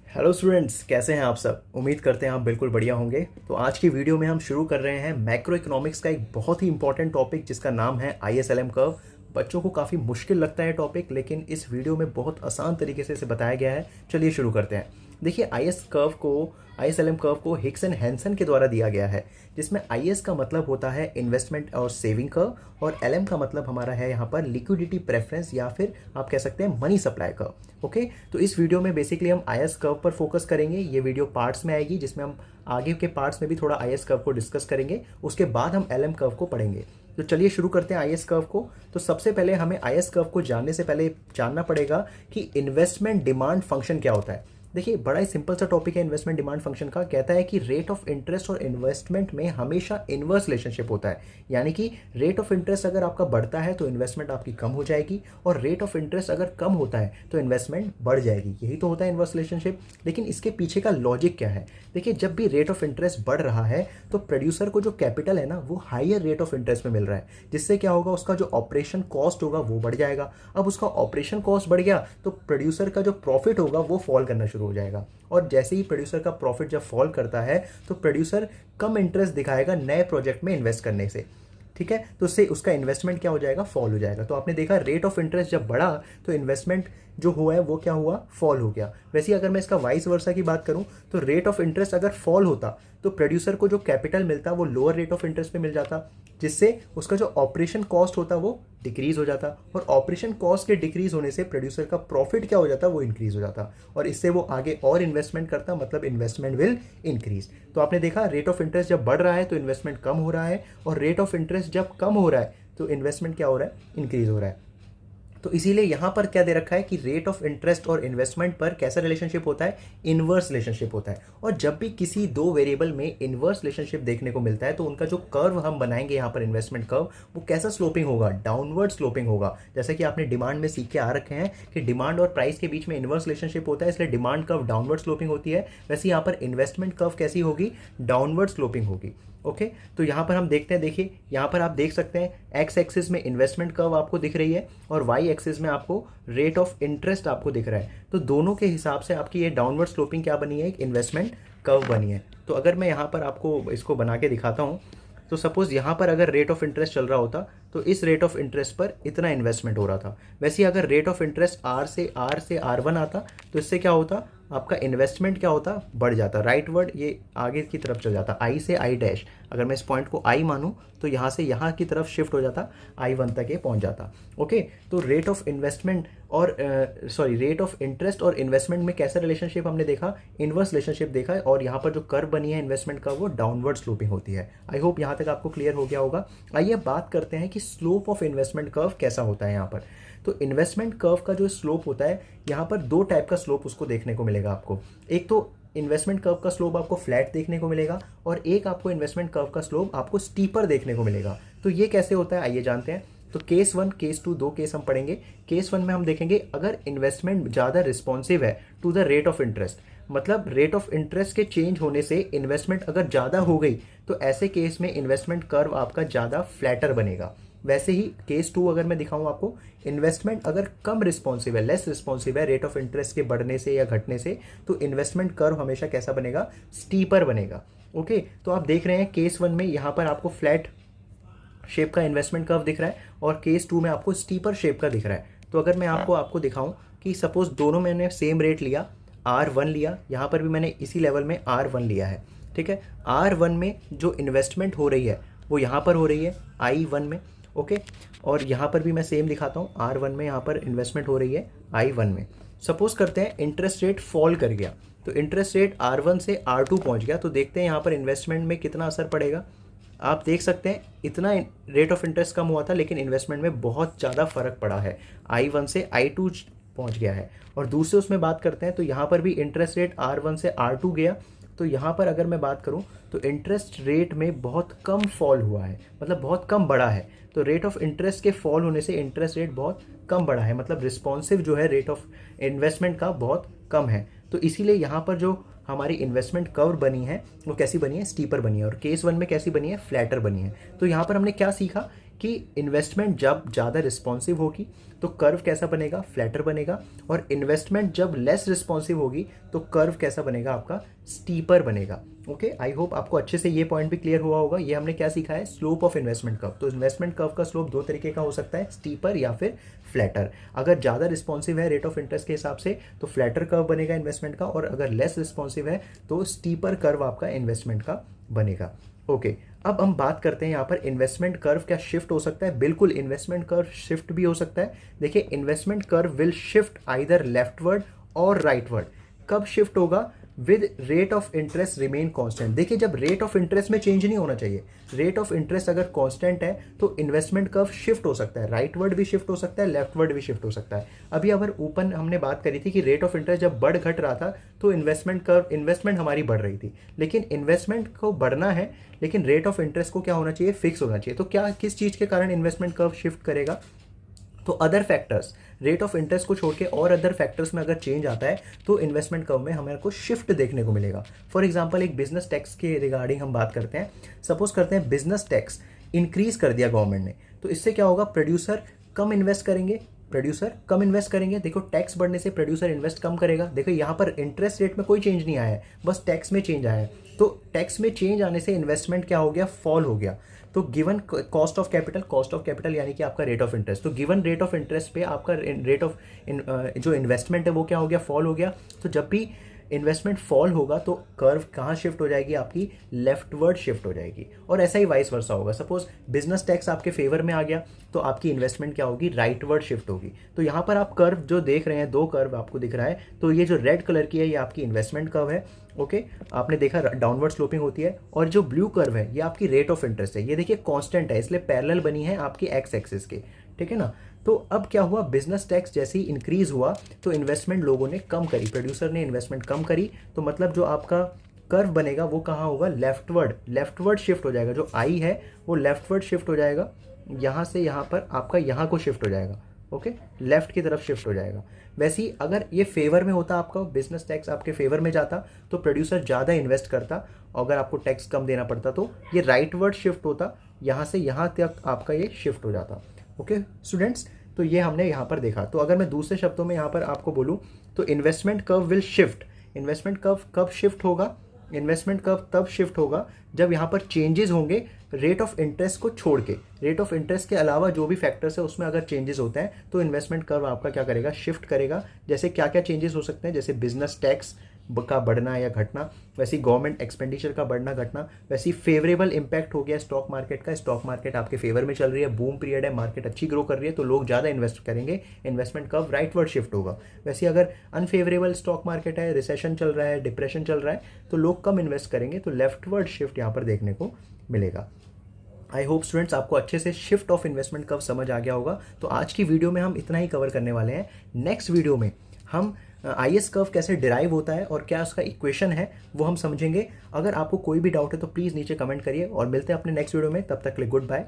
Hello students, कैसे हैं आप सब। उम्मीद करते हैं आप बिल्कुल बढ़िया होंगे। तो आज की वीडियो में हम शुरू कर रहे हैं मैक्रो इकोनॉमिक्स का एक बहुत ही इंपॉर्टेंट टॉपिक जिसका नाम है आईएसएलएम कर्व। बच्चों को काफ़ी मुश्किल लगता है टॉपिक, लेकिन इस वीडियो में बहुत आसान तरीके से इसे बताया गया है। चलिए शुरू करते हैं। देखिए, आईएसएलएम कर्व को हिक्स एंड हैंसन के द्वारा दिया गया है, जिसमें आईएस का मतलब होता है इन्वेस्टमेंट और सेविंग कर्व, और एलएम का मतलब हमारा है यहाँ पर लिक्विडिटी प्रेफरेंस, या फिर आप कह सकते हैं मनी सप्लाई कर्व। ओके, तो इस वीडियो में बेसिकली हम आईएस कर्व पर फोकस करेंगे। ये वीडियो पार्ट्स में आएगी, जिसमें हम आगे के पार्ट्स में भी थोड़ा आईएस कर्व को डिस्कस करेंगे। उसके बाद हम एलएम कर्व को पढ़ेंगे। तो चलिए शुरू करते हैं आईएस कर्व को। तो सबसे पहले हमें आईएस कर्व को जानने से पहले जानना पड़ेगा कि इन्वेस्टमेंट डिमांड फंक्शन क्या होता है। देखिए, बड़ा ही सिंपल सा टॉपिक है इन्वेस्टमेंट डिमांड फंक्शन का। कहता है कि रेट ऑफ इंटरेस्ट और इन्वेस्टमेंट में हमेशा इन्वर्स रिलेशनशिप होता है। यानी कि रेट ऑफ इंटरेस्ट अगर आपका बढ़ता है तो इन्वेस्टमेंट आपकी कम हो जाएगी, और रेट ऑफ इंटरेस्ट अगर कम होता है तो इन्वेस्टमेंट बढ़ जाएगी। यही तो होता है इन्वर्स रिलेशनशिप। लेकिन इसके पीछे का लॉजिक क्या है? देखिए, जब भी रेट ऑफ इंटरेस्ट बढ़ रहा है तो प्रोड्यूसर को जो कैपिटल है ना, वो हायर रेट ऑफ इंटरेस्ट में मिल रहा है, जिससे क्या होगा, उसका जो ऑपरेशन कॉस्ट होगा वो बढ़ जाएगा। अब उसका ऑपरेशन कॉस्ट बढ़ गया तो प्रोड्यूसर का जो प्रॉफिट होगा वो फॉल करना शुरू हो जाएगा। और जैसे ही प्रोड्यूसर का प्रॉफिट जब फॉल करता है तो प्रोड्यूसर कम इंटरेस्ट दिखाएगा नए प्रोजेक्ट में इन्वेस्ट करने से। ठीक है, तो उससे उसका इन्वेस्टमेंट क्या हो जाएगा, फॉल हो जाएगा। तो आपने देखा, रेट ऑफ इंटरेस्ट जब बढ़ा तो इन्वेस्टमेंट जो हुआ है वो क्या हुआ, फॉल हो गया। वैसे ही अगर मैं इसका वाइस वर्सा की बात करूं तो रेट ऑफ इंटरेस्ट अगर फॉल होता तो प्रोड्यूसर को जो कैपिटल मिलता वो लोअर रेट ऑफ इंटरेस्ट पे मिल जाता, जिससे उसका जो ऑपरेशन कॉस्ट होता वो डिक्रीज हो जाता, और ऑपरेशन कॉस्ट के डिक्रीज होने से प्रोड्यूसर का प्रॉफिट क्या हो जाता, वो इंक्रीज हो जाता, और इससे वो आगे और इन्वेस्टमेंट करता, मतलब इन्वेस्टमेंट विल इंक्रीज। तो आपने देखा, रेट ऑफ इंटरेस्ट जब बढ़ रहा है तो इन्वेस्टमेंट कम हो रहा है, और रेट ऑफ इंटरेस्ट जब कम हो रहा है तो इन्वेस्टमेंट क्या हो रहा है, इंक्रीज हो रहा है। तो इसीलिए यहां पर क्या दे रखा है कि रेट ऑफ इंटरेस्ट और इन्वेस्टमेंट पर कैसा रिलेशनशिप होता है, इनवर्स रिलेशनशिप होता है। और जब भी किसी दो वेरिएबल में इनवर्स रिलेशनशिप देखने को मिलता है तो उनका जो कर्व हम बनाएंगे यहाँ पर, इन्वेस्टमेंट कर्व, वो कैसा स्लोपिंग होगा, डाउनवर्ड स्लोपिंग होगा। जैसे कि आपने डिमांड में सीख के आ रखे हैं कि डिमांड और प्राइस के बीच में इनवर्स रिलेशनशिप होता है, इसलिए डिमांड कर्व डाउनवर्ड स्लोपिंग होती है। वैसे यहाँ पर इन्वेस्टमेंट कर्व कैसी होगी, डाउनवर्ड स्लोपिंग होगी। ओके, तो यहाँ पर हम देखते हैं। देखिए, यहाँ पर आप देख सकते हैं एक्स एक्सिस में इन्वेस्टमेंट कर्व आपको दिख रही है, और वाई एक्सिस में आपको रेट ऑफ इंटरेस्ट आपको दिख रहा है। तो दोनों के हिसाब से आपकी ये डाउनवर्ड स्लोपिंग क्या बनी है, एक इन्वेस्टमेंट कर्व बनी है। तो अगर मैं यहाँ पर आपको इसको बना के दिखाता हूँ, तो सपोज यहाँ पर अगर रेट ऑफ इंटरेस्ट चल रहा होता तो इस रेट ऑफ इंटरेस्ट पर इतना इन्वेस्टमेंट हो रहा था। वैसे ही अगर रेट ऑफ इंटरेस्ट R1 आता तो इससे क्या होता, आपका इन्वेस्टमेंट क्या होता, बढ़ जाता। राइट वर्ड ये आगे की तरफ चल जाता, I से I डैश। अगर मैं इस पॉइंट को I मानूं तो यहाँ से यहाँ की तरफ शिफ्ट हो जाता, I1 तक ये पहुँच जाता। ओके, तो रेट ऑफ इन्वेस्टमेंट और रेट ऑफ इंटरेस्ट और इन्वेस्टमेंट में कैसा रिलेशनशिप हमने देखा, इनवर्स रिलेशनशिप देखा है। और यहाँ पर जो कर्व बनी है इन्वेस्टमेंट का, वो डाउनवर्ड स्लोपिंग होती है। आई होप यहाँ तक आपको क्लियर हो गया होगा। आइए बात करते हैं कि स्लोप ऑफ इन्वेस्टमेंट कर्व कैसा होता है यहाँ पर। तो इन्वेस्टमेंट कर्व का जो स्लोप होता है, यहाँ पर दो टाइप का स्लोप उसको देखने को मिलेगा आपको। एक तो इन्वेस्टमेंट कर्व का स्लोप आपको फ्लैट देखने को मिलेगा, और एक आपको इन्वेस्टमेंट कर्व का स्लोप आपको स्टीपर देखने को मिलेगा। तो ये कैसे होता है, आइए जानते हैं। तो केस 1, केस 2, दो केस हम पढ़ेंगे। केस 1 में हम देखेंगे अगर इन्वेस्टमेंट ज़्यादा रिस्पॉन्सिव है to the rate of interest, मतलब रेट ऑफ इंटरेस्ट के चेंज होने से इन्वेस्टमेंट अगर ज़्यादा हो गई, तो ऐसे केस में इन्वेस्टमेंट कर्व आपका ज़्यादा फ्लैटर बनेगा। वैसे ही केस 2 अगर मैं दिखाऊं आपको, इन्वेस्टमेंट अगर कम रिस्पॉन्सिव है, लेस रिस्पॉन्सिव है रेट ऑफ इंटरेस्ट के बढ़ने से या घटने से, तो इन्वेस्टमेंट कर्व हमेशा कैसा बनेगा, स्टीपर बनेगा। ओके, तो आप देख रहे हैं केस 1 में यहाँ पर आपको फ्लैट शेप का इन्वेस्टमेंट कर्व दिख रहा है, और केस 2 में आपको स्टीपर शेप का दिख रहा है। तो अगर मैं आपको दिखाऊं कि सपोज दोनों मैंने सेम रेट लिया, R1 लिया, यहाँ पर भी मैंने इसी लेवल में R1 लिया है। ठीक है, R1 में जो इन्वेस्टमेंट हो रही है वो यहाँ पर हो रही है I1 में। ओके, और यहाँ पर भी मैं सेम दिखाता हूँ, R1 में यहाँ पर इन्वेस्टमेंट हो रही है I1 में। सपोज करते हैं इंटरेस्ट रेट फॉल कर गया, तो इंटरेस्ट रेट R1 से R2 पहुँच गया, तो देखते हैं यहाँ पर इन्वेस्टमेंट में कितना असर पड़ेगा। आप देख सकते हैं इतना रेट ऑफ इंटरेस्ट कम हुआ था, लेकिन इन्वेस्टमेंट में बहुत ज़्यादा फर्क पड़ा है, I1 से I2 पहुंच गया है। और दूसरे उसमें बात करते हैं तो यहाँ पर भी इंटरेस्ट रेट R1 से R2 गया, तो यहाँ पर अगर मैं बात करूँ तो इंटरेस्ट रेट में बहुत कम फॉल हुआ है, मतलब बहुत कम बढ़ा है। तो रेट ऑफ इंटरेस्ट के फॉल होने से इंटरेस्ट रेट बहुत कम बढ़ा है, मतलब रिस्पॉन्सिव जो है रेट ऑफ इन्वेस्टमेंट का बहुत कम है। तो इसीलिए यहाँ पर जो हमारी इन्वेस्टमेंट कर्व बनी है वो कैसी बनी है, स्टीपर बनी है। और केस 1 में कैसी बनी है, फ्लैटर बनी है। तो यहाँ पर हमने क्या सीखा कि इन्वेस्टमेंट जब ज़्यादा रिस्पॉन्सिव होगी तो कर्व कैसा बनेगा, फ्लैटर बनेगा, और इन्वेस्टमेंट जब लेस रिस्पॉन्सिव होगी तो कर्व कैसा बनेगा, आपका स्टीपर बनेगा। ओके, आई होप आपको अच्छे से ये पॉइंट भी क्लियर हुआ होगा। ये हमने क्या सीखा है, स्लोप ऑफ इन्वेस्टमेंट कर्व। तो इन्वेस्टमेंट कर्व का स्लोप दो तरीके का हो सकता है, स्टीपर या फिर फ्लैटर। अगर ज़्यादा रिस्पॉन्सिव है रेट ऑफ इंटरेस्ट के हिसाब से तो फ्लैटर कर्व बनेगा इन्वेस्टमेंट का, और अगर लेस रिस्पॉन्सिव है तो स्टीपर कर्व आपका इन्वेस्टमेंट का बनेगा। ओके, अब हम बात करते हैं यहाँ पर इन्वेस्टमेंट कर्व क्या शिफ्ट हो सकता है। बिल्कुल, इन्वेस्टमेंट कर्व शिफ्ट भी हो सकता है। देखिए, investment curve will shift either leftward और राइटवर्ड। कब शिफ्ट होगा, with rate of interest remain constant. देखिए, जब रेट ऑफ इंटरेस्ट में चेंज नहीं होना चाहिए, रेट ऑफ इंटरेस्ट अगर कांस्टेंट है तो इन्वेस्टमेंट कर्व शिफ्ट हो सकता है, राइटवर्ड भी शिफ्ट हो सकता है, लेफ्टवर्ड भी शिफ्ट हो सकता है। अभी अगर ऊपर हमने बात करी थी कि रेट ऑफ इंटरेस्ट जब बढ़ घट रहा था तो इन्वेस्टमेंट कर्व, इन्वेस्टमेंट हमारी बढ़ रही थी, लेकिन इन्वेस्टमेंट को बढ़ना है लेकिन रेट ऑफ इंटरेस्ट को क्या होना चाहिए, फिक्स होना चाहिए। तो क्या, किस चीज़ के कारण इन्वेस्टमेंट कर्व शिफ्ट करेगा, तो other factors, rate of interest को छोड़ के और अदर फैक्टर्स में अगर चेंज आता है तो इन्वेस्टमेंट कर्व में हमें को शिफ्ट देखने को मिलेगा। फॉर एग्जांपल, एक बिजनेस टैक्स के रिगार्डिंग हम बात करते हैं। सपोज करते हैं बिजनेस टैक्स इंक्रीज कर दिया गवर्नमेंट ने, तो इससे क्या होगा, प्रोड्यूसर कम इन्वेस्ट करेंगे, देखो टैक्स बढ़ने से प्रोड्यूसर इन्वेस्ट कम करेगा। देखो यहाँ पर इंटरेस्ट रेट में कोई चेंज नहीं आया है, बस टैक्स में चेंज आया है। तो टैक्स में चेंज आने से इन्वेस्टमेंट क्या हो गया, फॉल हो गया। तो गिवन कॉस्ट ऑफ कैपिटल यानी कि आपका रेट ऑफ इंटरेस्ट, तो गिवन रेट ऑफ इंटरेस्ट पे आपका रेट ऑफ जो इन्वेस्टमेंट है वो क्या हो गया, फॉल हो गया। तो जब भी इन्वेस्टमेंट फॉल होगा तो कर्व कहाँ शिफ्ट हो जाएगी, आपकी लेफ्टवर्ड शिफ्ट हो जाएगी। और ऐसा ही वाइस वर्सा होगा। सपोज बिजनेस टैक्स आपके फेवर में आ गया तो आपकी इन्वेस्टमेंट क्या होगी, राइटवर्ड शिफ्ट होगी। तो यहाँ पर आप कर्व जो देख रहे हैं, दो कर्व आपको दिख रहा है, तो ये जो रेड कलर की है ये आपकी इन्वेस्टमेंट कर्व है। ओके, आपने देखा डाउनवर्ड स्लोपिंग होती है, और जो ब्लू कर्व है ये आपकी रेट ऑफ इंटरेस्ट है। ये देखिए कांस्टेंट है, इसलिए पैरेलल बनी है आपकी एक्स एक्सिस के, ठीक है ना। तो अब क्या हुआ, बिजनेस टैक्स जैसे ही इंक्रीज हुआ तो इन्वेस्टमेंट लोगों ने कम करी, प्रोड्यूसर ने इन्वेस्टमेंट कम करी, तो मतलब जो आपका कर्व बनेगा वो कहाँ होगा, लेफ्टवर्ड शिफ्ट हो जाएगा। जो आई है वो लेफ्टवर्ड शिफ्ट हो जाएगा, यहाँ से यहाँ पर आपका यहाँ को शिफ्ट हो जाएगा। ओके, लेफ्ट की तरफ शिफ्ट हो जाएगा। वैसे ही अगर ये फेवर में होता, आपका बिजनेस टैक्स आपके फेवर में जाता तो प्रोड्यूसर ज़्यादा इन्वेस्ट करता, अगर आपको टैक्स कम देना पड़ता तो ये राइटवर्ड शिफ्ट होता, यहाँ से यहाँ तक आपका ये शिफ्ट हो जाता। ओके स्टूडेंट्स, तो ये हमने यहाँ पर देखा। तो अगर मैं दूसरे शब्दों में यहाँ पर आपको बोलूँ तो investment curve will shift, investment curve कब शिफ्ट होगा, इन्वेस्टमेंट कर्व तब शिफ्ट होगा जब यहाँ पर चेंजेस होंगे रेट ऑफ इंटरेस्ट को छोड़ के। रेट ऑफ इंटरेस्ट के अलावा जो भी फैक्टर्स है उसमें अगर चेंजेस होते हैं तो इन्वेस्टमेंट कर्व आपका क्या करेगा, शिफ्ट करेगा। जैसे क्या क्या चेंजेस हो सकते हैं, जैसे बिजनेस टैक्स का बढ़ना या घटना, वैसी गवर्नमेंट एक्सपेंडिचर का बढ़ना घटना, वैसी फेवरेबल इंपैक्ट हो गया स्टॉक मार्केट का, स्टॉक मार्केट आपके फेवर में चल रही है, बूम पीरियड है, मार्केट अच्छी ग्रो कर रही है तो लोग ज़्यादा इन्वेस्ट करेंगे, इन्वेस्टमेंट कर्व राइटवर्ड शिफ्ट होगा। वैसे अगर अनफेवरेबल स्टॉक मार्केट है, रिसेशन चल रहा है, डिप्रेशन चल रहा है तो लोग कम इन्वेस्ट करेंगे, तो लेफ्टवर्ड शिफ्ट यहाँ पर देखने को मिलेगा। आई होप स्टूडेंट्स आपको अच्छे से शिफ्ट ऑफ इन्वेस्टमेंट कर्व समझ आ गया होगा। तो आज की वीडियो में हम इतना ही कवर करने वाले हैं। नेक्स्ट वीडियो में हम IS कर्व कैसे डिराइव होता है और क्या उसका इक्वेशन है वो हम समझेंगे। अगर आपको कोई भी डाउट है तो प्लीज़ नीचे कमेंट करिए और मिलते हैं अपने नेक्स्ट वीडियो में। तब तक के लिए गुड बाय।